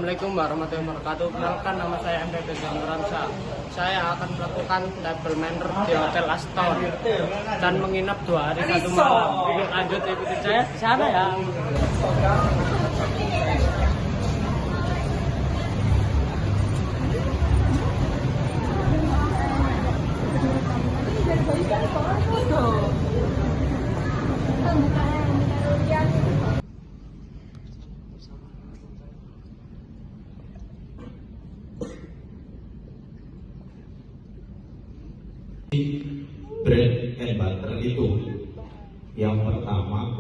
Assalamualaikum warahmatullahi wabarakatuh. Kenalkan, nama saya MPP Ramsa. Saya akan melakukan table manner di Hotel Astor dan menginap 2 hari 1 malam. Lanjut ikuti saya di sana ya. Bread and butter itu yang pertama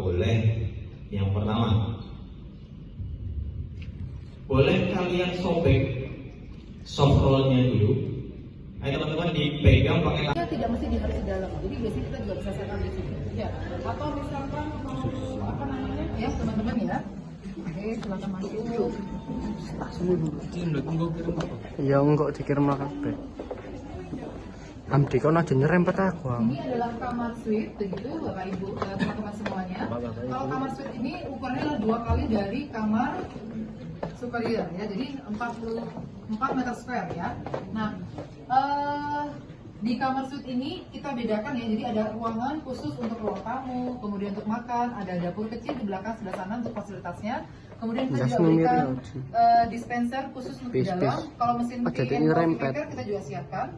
boleh kalian sobek soft rollnya dulu. Ayo teman-teman dipegang pakai tangan. Tidak mesti harus di dalam, jadi biasanya kita juga bisa setup di sini ya. Atau misalkan mau apa namanya ya teman-teman ya, oke silakan masuk. Ya enggak dikirim kabeh. Amdi kau aja nyerempet aku. Ini adalah kamar suite, begitu Bapak Ibu teman-teman semuanya. Kalau kamar suite ini ukurannya adalah 2 kali dari kamar superior ya, jadi 44 meter square ya. Nah, di kamar suite ini kita bedakan ya, jadi ada ruangan khusus untuk ruang tamu, kemudian untuk makan, ada dapur kecil di belakang sebelah sana untuk fasilitasnya. Kemudian kita juga berikan dispenser khusus untuk di dalam. Kalau mesin PN kita juga siapkan.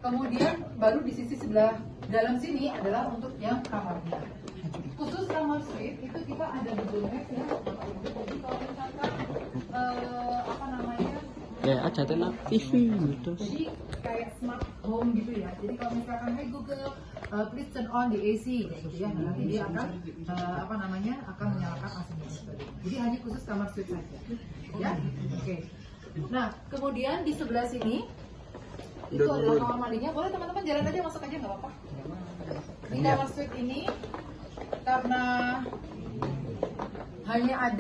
Kemudian baru di sisi sebelah dalam sini adalah untuk yang kamarnya. Khusus kamar suite itu kita ada double bed ya. Jadi kalau misalkan apa namanya? Ya aja tenan TV gitu. Jadi kayak smart home gitu ya. Jadi kalau misalkan hey Google, please turn on the AC gitu ya. Nah, nanti dia akan apa namanya? Akan menyalakan AC-nya. Jadi hanya khusus kamar suite saja. Ya. Oke. Nah, kemudian di sebelah sini itu adalah kamar mandinya. Boleh teman-teman jalan aja, masuk aja nggak apa-apa. Di kamar suite ini karena hanya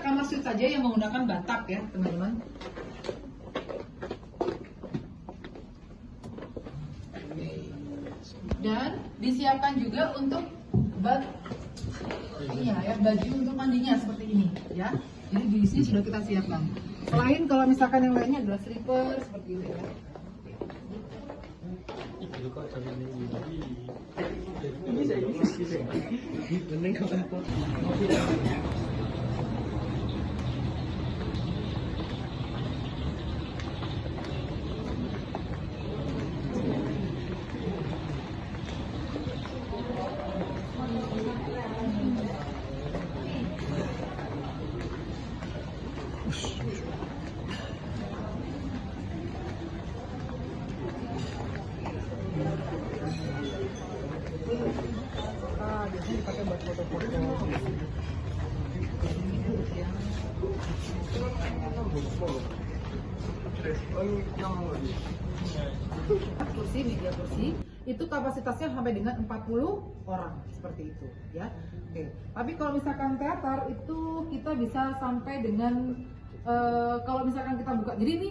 kamar suite saja yang menggunakan bathtub ya teman-teman. Dan disiapkan juga untuk baju untuk mandinya seperti ini ya. Jadi di sini sudah kita siapkan. Selain kalau misalkan yang lainnya adalah slipper seperti itu ya. Biasanya dipakai buat foto-foto. Meja kursi itu kapasitasnya sampai dengan 40 orang seperti itu ya. Oke. Tapi kalau misalkan teater itu kita bisa sampai dengan kalau misalkan kita buka. Jadi ini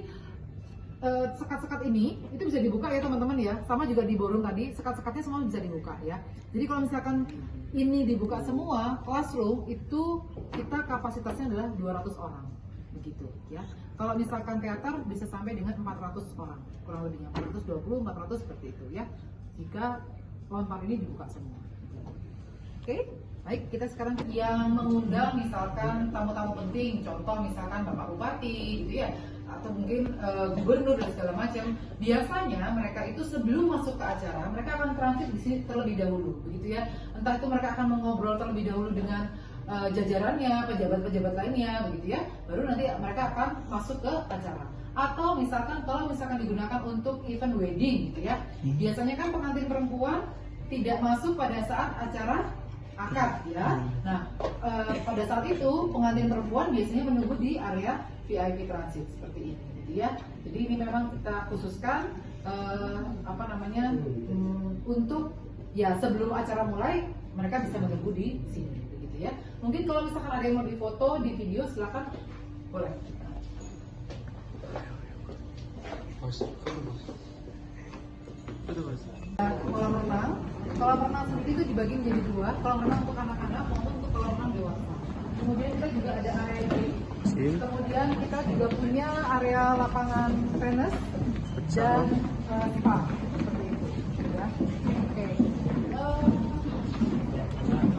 sekat-sekat ini itu bisa dibuka ya teman-teman ya, sama juga di ballroom tadi sekat-sekatnya semua bisa dibuka ya. Jadi kalau misalkan ini dibuka semua classroom itu kita kapasitasnya adalah 200 orang begitu ya. Kalau misalkan teater bisa sampai dengan 400 orang kurang lebihnya, 420 400 seperti itu ya, jika lounge ini dibuka semua. Oke, baik, kita sekarang yang mengundang misalkan tamu-tamu penting, contoh misalkan Bapak Bupati gitu ya, atau mungkin gubernur dan segala macam. Biasanya mereka itu sebelum masuk ke acara mereka akan transit di sini terlebih dahulu begitu ya. Entah itu mereka akan mengobrol terlebih dahulu dengan jajarannya, pejabat-pejabat lainnya begitu ya. Baru nanti mereka akan masuk ke acara. Atau misalkan kalau misalkan digunakan untuk event wedding gitu ya. Biasanya kan pengantin perempuan tidak masuk pada saat acara akad ya. Nah, pada saat itu pengantin perempuan biasanya menunggu di area VIP transit seperti ini, gitu ya. Jadi ini memang kita khususkan untuk ya sebelum acara mulai mereka bisa menunggu di sini, begitu ya. Mungkin kalau misalkan ada yang mau difoto, di video, silakan boleh. Kolam renang sendiri itu dibagi menjadi 2, kolam renang untuk anak-anak maupun untuk kolam renang dewasa. Kemudian kita juga ada area gym Kemudian kita juga punya area lapangan tenis dan spa seperti itu. Ya.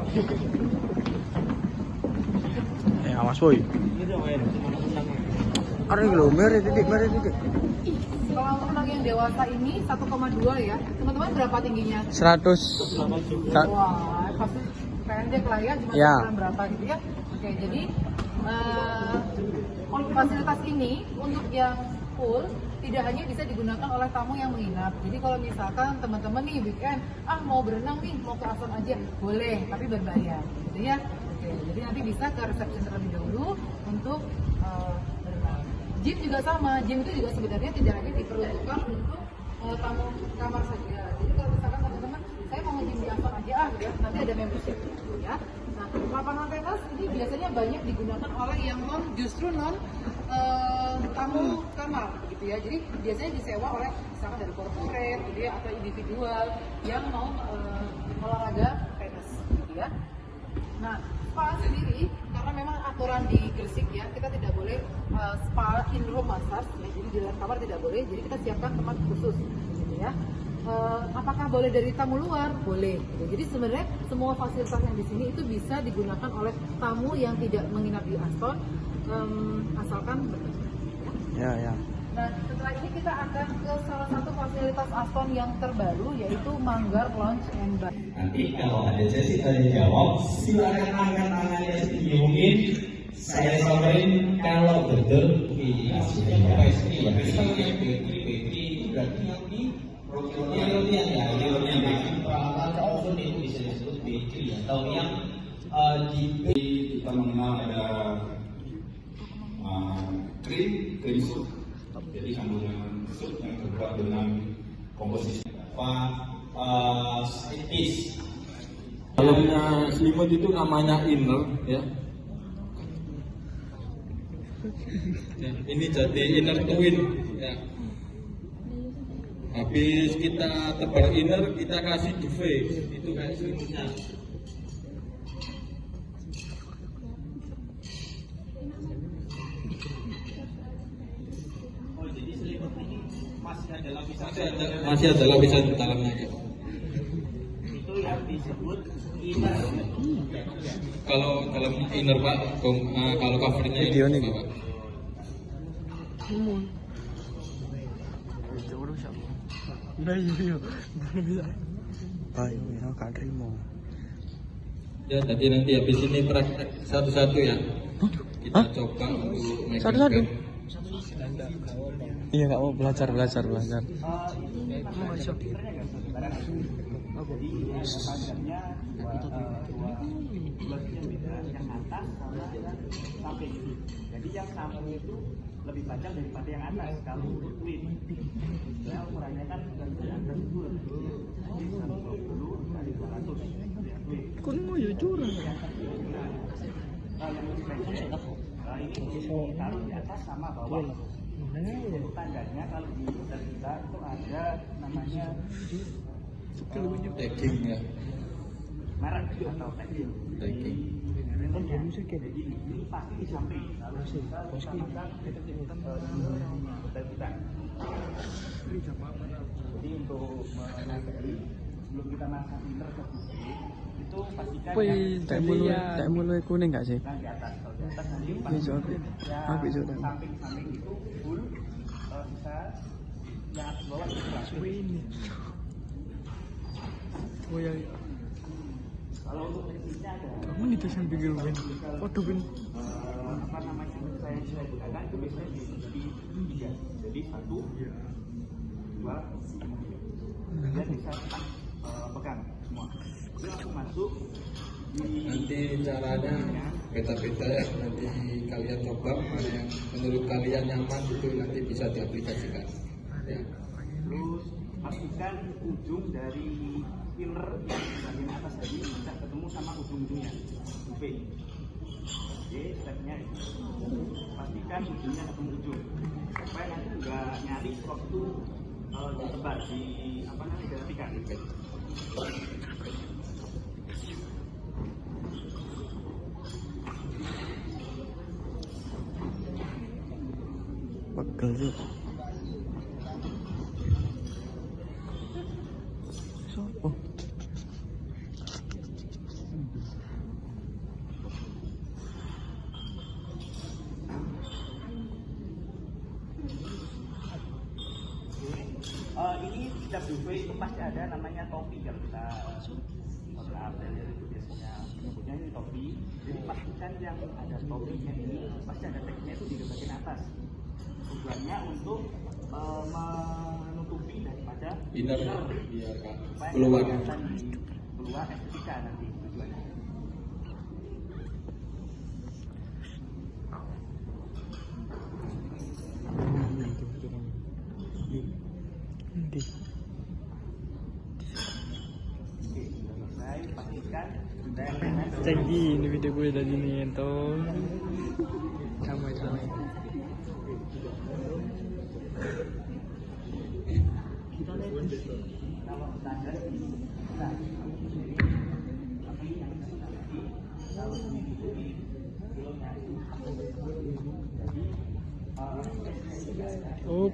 Oke. Awas boy. Are lho, mari titik. Kalau untuk anak yang dewasa ini 1,2 ya. Teman-teman berapa tingginya? 100. Wah, pasti pendek lah ya, cuma Ya. ukuran berapa gitu ya. Oke, jadi fasilitas ini untuk yang full tidak hanya bisa digunakan oleh tamu yang menginap. Jadi kalau misalkan teman-teman nih weekend, mau berenang nih, mau ke Aston aja, boleh, tapi berbayar, gitu ya. Oke, jadi nanti bisa ke reception terlebih dahulu untuk berenang. Gym juga sama, gym itu juga sebenarnya tidak hanya diperuntukkan untuk tamu kamar saja. Jadi kalau misalkan teman-teman, saya mau nge-gym di Aston aja ya, nanti ada membership gitu ya. Nah, lapangan tenis ini biasanya banyak digunakan oleh yang non tamu kamar gitu ya. Jadi biasanya disewa oleh misalkan dari corporate gitu ya, atau individual yang mau olahraga tenis gitu ya. Nah, spa sendiri karena memang aturan di Gresik ya, kita tidak boleh spa in room massage ya, jadi di dalam kamar tidak boleh. Jadi kita siapkan tempat khusus gitu ya. Apakah boleh dari tamu luar? Boleh. Gitu. Jadi sebenarnya semua fasilitas yang di sini itu bisa digunakan oleh tamu yang tidak menginap di Aston, asalkan berkenan. Ya. Nah, setelah ini kita akan ke salah satu fasilitas Aston yang terbaru, yaitu Manggar Lounge and Bar. Nanti kalau ada sesi tanya jawab, silakan angkat tangannya setinggi mungkin. Saya samperin kalau betul iya sudah Petri berarti yang di Rodian ya, peralatan oven itu bisa disebut bakery atau yang di kita mengenal ada krim sup. Jadi kandungan sup yang terbuat dengan komposisi side dish. dalamnya selimut itu namanya inner ya. Ini jadi inner twin ya. Habis kita tebar inner, kita kasih duvet itu kayak selimutnya. Jadi selimut ini masih ada lapisan Masih ada lapisan di dalamnya ya. itu yang disebut inner. Kalau dalamnya inner Pak, kalau covernya Video ini nih. Pak. Baik, ya Kak Rimo. Ya, jadi nanti habis ini praktek satu-satu ya. Kita coba untuk make Satu-satu? up. Iya, Kak mau belajar. Jadi yang samping itu lebih panjang daripada yang atas kalau untuk twin. Ya ukurannya kan dari atas itu lebih kecil. Jadi 120 kali 200. Kun mau ya curang. Kalau yang lebih pendek, ini ditaruh di atas sama bawah. Untuk tandanya kalau di hotel kita itu ada namanya Tagging ya. merek atau tagging. Tagging. Jadi ini pasti di samping. Lalu kita pasang hotel kita. Jadi untuk menandai sebelum kita masang inner ke bukit itu pastikan Tak mulai kuning gak sih? yang di atas. Kalau di atas nanti Ini pasti jauh apik jauh. samping-samping itu full. Kalau bisa yang atas bawah itu kalau untuk prinsipnya ada Kamu itu sampai gimana? Foto pin. apa namanya saya gunakan itu biasanya di tiga. Jadi 1, 2, kemudian bisa pegang semua. Jadi langsung masuk Nanti caranya beda-beda ya. Nanti kalian coba mana yang menurut kalian nyaman itu nanti bisa diaplikasikan. Ya. terus pastikan ujung dari inner yang bagian atas tadi bisa ketemu sama ujung-ujungnya buffet. Oke, stepnya itu pastikan ujungnya ketemu ujung supaya nanti nggak nyari waktu tersebar di apa namanya dirapikan. pegel tuh. Sopo? Ini setiap buffet itu pasti ada namanya topi kalau kita update itu biasanya menyebutnya ini topi. Jadi pastikan yang ada topinya ini pasti ada tagnya itu di bagian atas. Tujuannya untuk menutupi daripada Inner biar supaya keluar. kelihatan keluar estetika nanti tujuannya. Nanti. Oke, sudah selesai. Pastikan sudah Canggih ini video gue tadi nih toh. Sama sama. kalau standar ini nah, tapi yang kalau ini kilonya itu jadi Oh.